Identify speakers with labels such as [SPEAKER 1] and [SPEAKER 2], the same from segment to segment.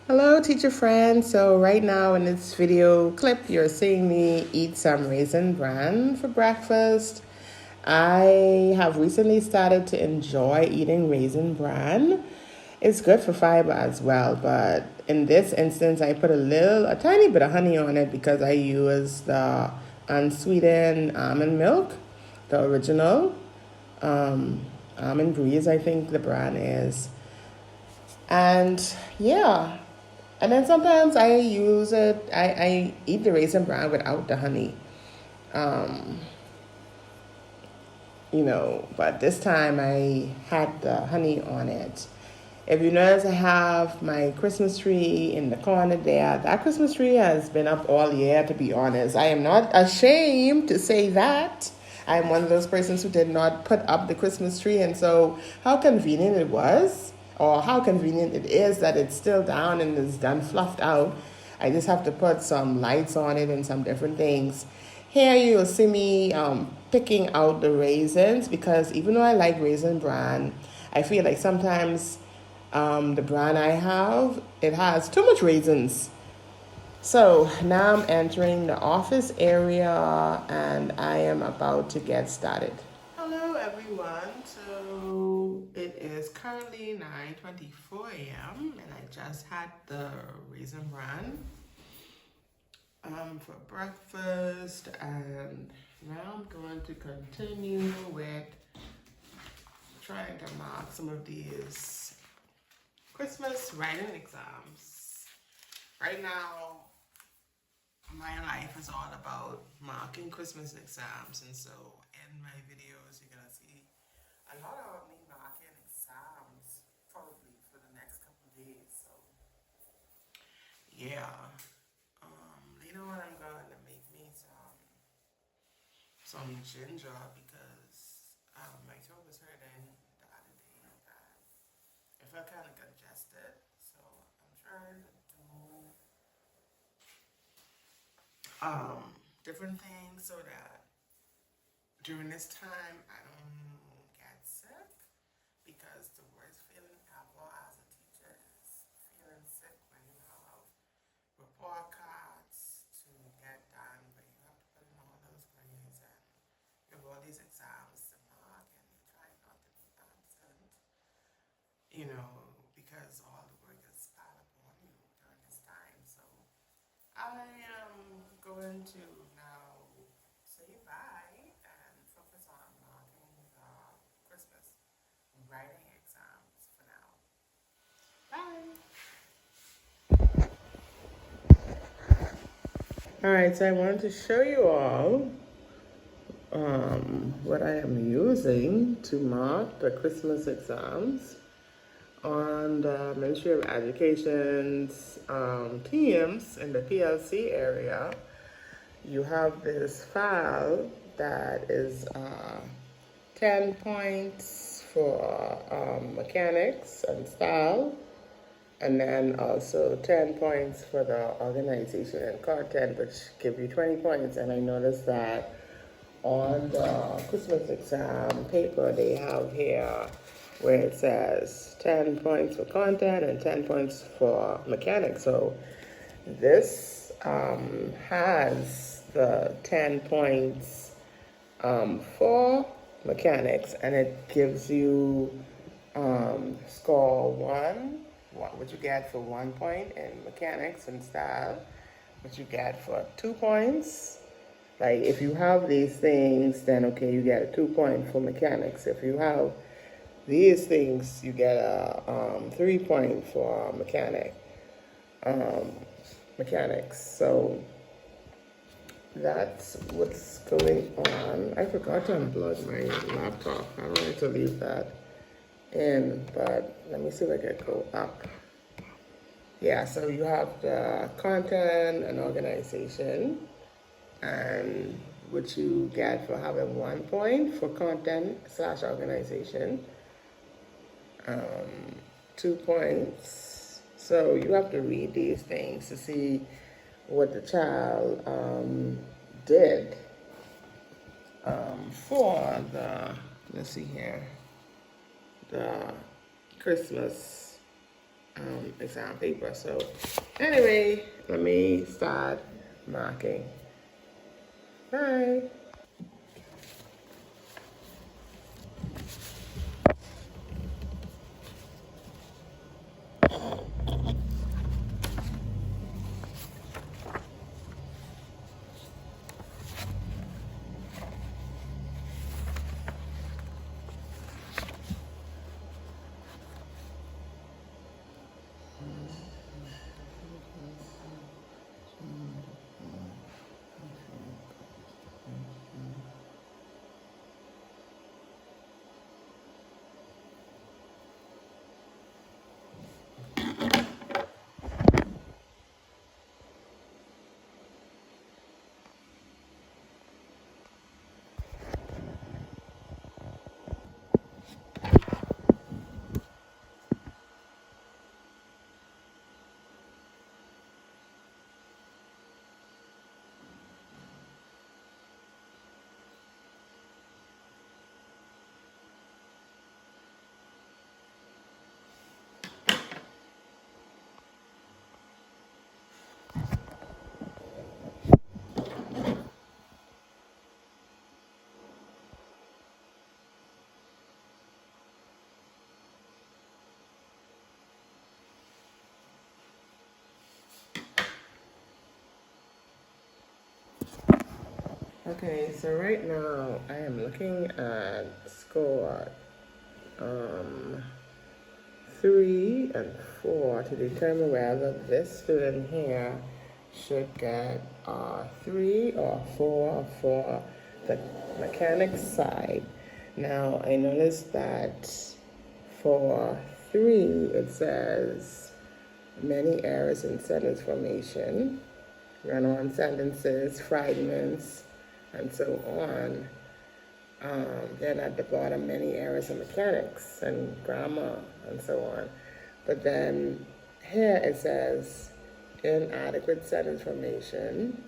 [SPEAKER 1] Hello, teacher friends. So right now in this video clip, you're seeing me eat some Raisin Bran for breakfast. I have recently started to enjoy eating Raisin Bran. It's good for fiber as well, but in this instance, I put a tiny bit of honey on it because I use the unsweetened almond milk, the original almond breeze, I think the brand is. And yeah, and then sometimes I use it, I eat the raisin bran without the honey. Um, but this time I had the honey on it. If you notice, I have my Christmas tree in the corner there. That Christmas tree has been up all year, to be honest. I am not ashamed to say that. I'm one of those persons who did not put up the Christmas tree, and so how convenient it was, or how convenient it is that it's still down and is done fluffed out. I just have to put some lights on it and some different things. Here you'll see me picking out the raisins because even though I like raisin bran, I feel like sometimes the brand I have, it has too much raisins. So now I'm entering the office area and I am about to get started. Hello everyone. So it is currently 9:24 a.m. and I just had the raisin bran for breakfast, and now I'm going to continue with trying to mark some of these Christmas writing exams. Right now, my life is all about marking Christmas exams, and so in my videos, you're gonna see a lot of me marking exams probably for the next couple of days. So, yeah. Later on, I'm gonna make me some ginger because my throat was hurting the other day. I felt kind of congested, so I'm trying to do different things so that during this time I don't get sick, because the worst feeling ever as a teacher is feeling sick when you have report cards to get done, but you have to put in all those grades and you have all these exams to mark and you're trying not to be absent, because all the work is piled up on you during this time. So I am going to now say bye and focus on marking the Christmas writing exams for now. Bye. All right, so I wanted to show you all what I am using to mark the Christmas exams on the Ministry of Education's teams in the PLC area. You have this file that is 10 points for mechanics and style, and then also 10 points for the organization and content, which give you 20 points. And I noticed that on the Christmas exam paper, they have here where it says 10 points for content and 10 points for mechanics. So this has the 10 points for mechanics, and it gives you score what you get for 1 point in mechanics and style, what you get for 2 points. Like if you have these things, then okay, you get a 2 point for mechanics. If you have these things, you get a 3 point for mechanics. So that's what's going on. I forgot to unplug my laptop. I wanted to leave that in, but let me see if I can go up. Yeah, so you have the content and organization, and what you get for having 1 point for content/organization, 2 points. So you have to read these things to see what the child did for let's see here, the Christmas exam paper. So anyway, let me start marking. Bye. Okay, so right now I am looking at score 3 and 4 to determine whether this student here should get 3 or 4 for the mechanics side. Now I noticed that for 3 it says many errors in sentence formation, run-on sentences, fragments, and so on. Then at the bottom, many errors in mechanics and grammar and so on. But then here it says inadequate sentence formation.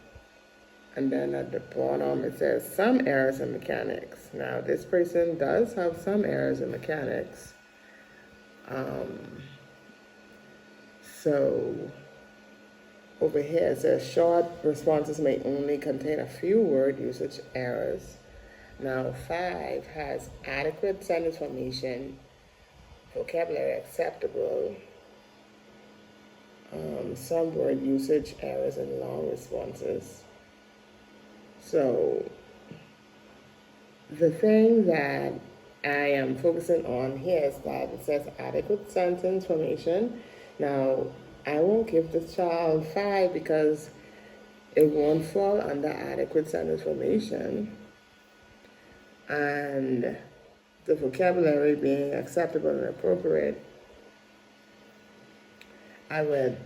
[SPEAKER 1] And then at the bottom, it says some errors in mechanics. Now, this person does have some errors in mechanics. So over here, it says short responses may only contain a few word usage errors. Now, 5 has adequate sentence formation, vocabulary acceptable, some word usage errors and long responses. So, the thing that I am focusing on here is that it says adequate sentence formation. Now, I won't give this child 5 because it won't fall under adequate sentence formation. And the vocabulary being acceptable and appropriate, I would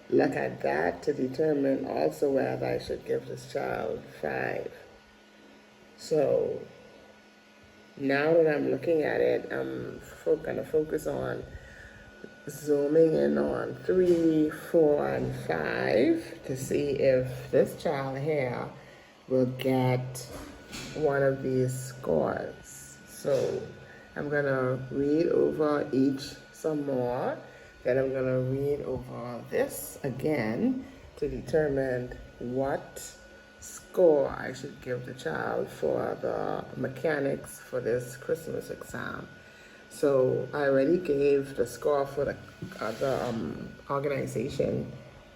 [SPEAKER 1] look at that to determine also whether I should give this child 5. So now that I'm looking at it, I'm going to focus on zooming in on 3, 4, and 5 to see if this child here will get one of these scores. So I'm going to read over each some more. Then I'm going to read over this again to determine what score I should give the child for the mechanics for this Christmas exam. So I already gave the score for the organization,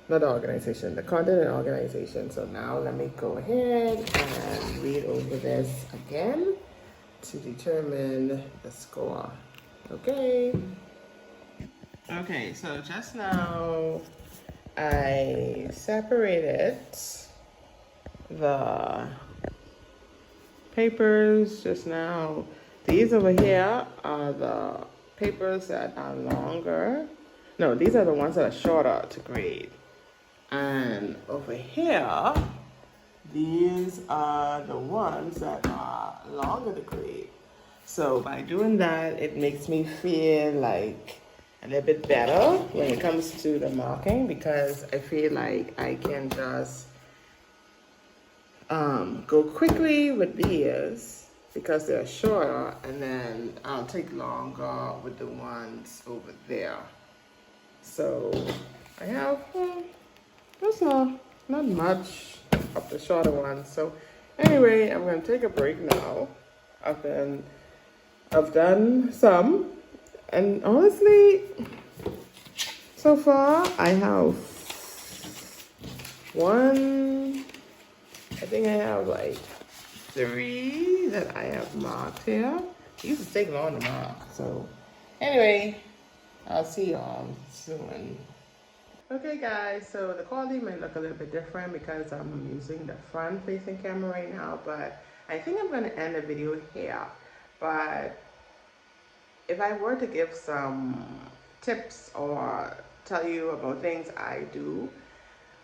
[SPEAKER 1] not the organization, the content and organization. So now let me go ahead and read over this again to determine the score. Okay. Okay, so just now I separated the papers just now. These over here are the papers that are longer. No, these are the ones that are shorter to grade. And over here, these are the ones that are longer to grade. So by doing that, it makes me feel like a little bit better when it comes to the marking, because I feel like I can just go quickly with these because they're shorter, and then I'll take longer with the ones over there. So I have, that's not much of the shorter ones. So anyway, I'm going to take a break now. I've done some, and honestly, so far I have I think I have like 3 that I have marked here. It used to take long to mark. So anyway, I'll see y'all soon. Okay guys, so the quality might look a little bit different because I'm using the front facing camera right now, but I think I'm gonna end the video here. But if I were to give some tips or tell you about things I do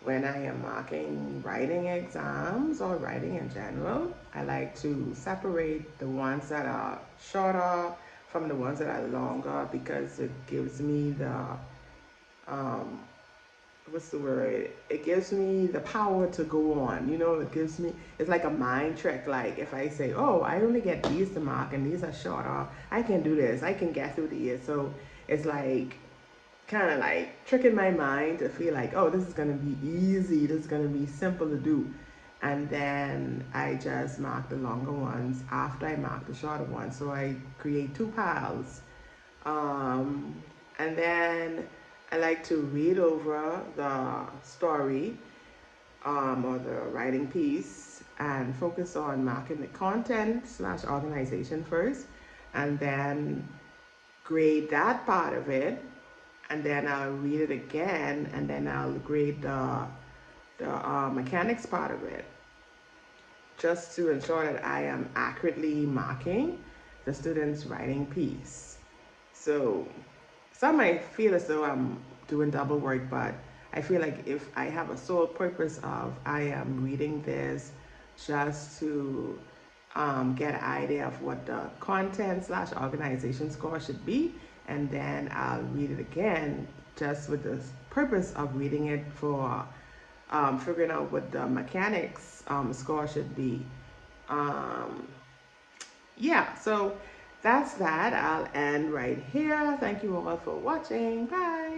[SPEAKER 1] when I am marking writing exams or writing in general, I like to separate the ones that are shorter from the ones that are longer because it gives me the what's the word? It gives me the power to go on. You know, it's like a mind trick. Like if I say, oh, I only get these to mark and these are shorter, I can do this, I can get through the year. So it's like kind of like tricking my mind to feel like, oh, this is going to be easy, this is going to be simple to do. And then I just mark the longer ones after I mark the shorter ones. So I create 2 piles. And then I like to read over the story or the writing piece and focus on marking the content / organization first, and then grade that part of it, and then I'll read it again, and then I'll grade the mechanics part of it, just to ensure that I am accurately marking the student's writing piece. So some might feel as though I'm doing double work, but I feel like if I have a sole purpose of I am reading this just to get an idea of what the content / organization score should be, and then I'll read it again just with the purpose of reading it for figuring out what the mechanics score should be. Yeah, so that's that. I'll end right here. Thank you all for watching. Bye.